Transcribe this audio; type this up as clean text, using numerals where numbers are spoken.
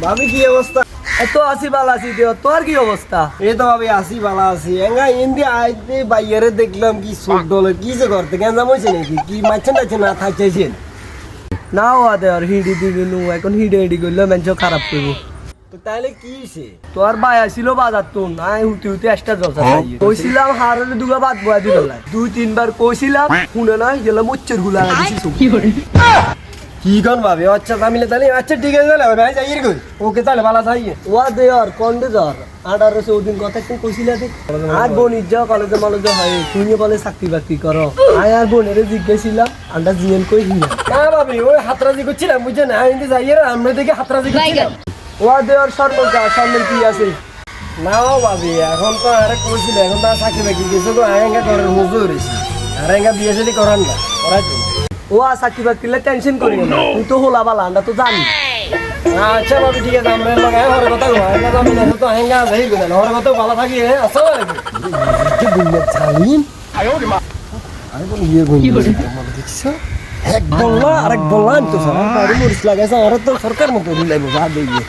ভাবি কি অবস্থা? এত আসি বালা আছি দিও, তোর কি অবস্থা? এই তো ভাবি আসি ভালো আছি। এঙ্গা ইন্দি আইতে বাইরে দেখলাম কি সুট ডলে কি যে করতে গেঞ্জাম হয়েছে নাকি কি মারছেন টাচ্ছেন না থাকছেন না ও আদে আর হিডি দিবি নু এখন হিডে হিডি করলে মেঞ্চ খারাপ করবো। তো তাহলে কি সে? তোর ভাই আসিল বাজার তো নাই হুতি হুতি এক্সট্রা জলসা কইছিলাম হারের দুগা বাদ বয়া দিল দুই তিনবার কইছিলাম শুনে না গেলাম উচ্চের হুলা দিছি কি কোন ভাবি? আচ্ছা তামিলে তাহলে আচ্ছা ঠিক আছে তাহলে ভাই যাই কই ওকে তাহলে ভালো থাকি। ওয়া দে আর কোন দে ধর 18 কথা কি কইছিলা দে আর বোন যা কলেজে মলেজে হয় তুমি বলে চাকরি বাকরি করো আয় আর বোনের জিজ্ঞাসিলাম আন্ডা জিএন কই হিনা না ভাবি ওই হাতরাজি করছিলাম বুঝছেন ইন্দি যাই আমরা দেখে হাতরাজি করছিলাম। ওয়া দে আর স্বর্ণের কি আছে না ভাবি এখন তো আরে কইছিল এখন তো আর চাকরি বাকরি কিছু তো আয়েঙ্গা ঘরের হুজুর হয়েছি আর আয়েঙ্গা বিয়ে শাদী করান না করার জন্য। ও চাকরি বাকরিলে টেনশন করি না তুই তো হোলা বালা আন্ডা তো জানি। আচ্ছা ভাবি ঠিক আছে আমরা লগাই হরে কথা কো আয়েঙ্গা যাবি না তো আয়েঙ্গা যাই গেল হরে কথা ভালো থাকি আসসালামু আলাইকুম। কি বুঝলে জানিন আরে বল ইয়ে গুণ মানে দেখছো এক বললা আরেক বললা তো স্যার বাড়ি মরিস লাগাইছে আর তো সরকার মতো দিলাই বাবা দেইয়ে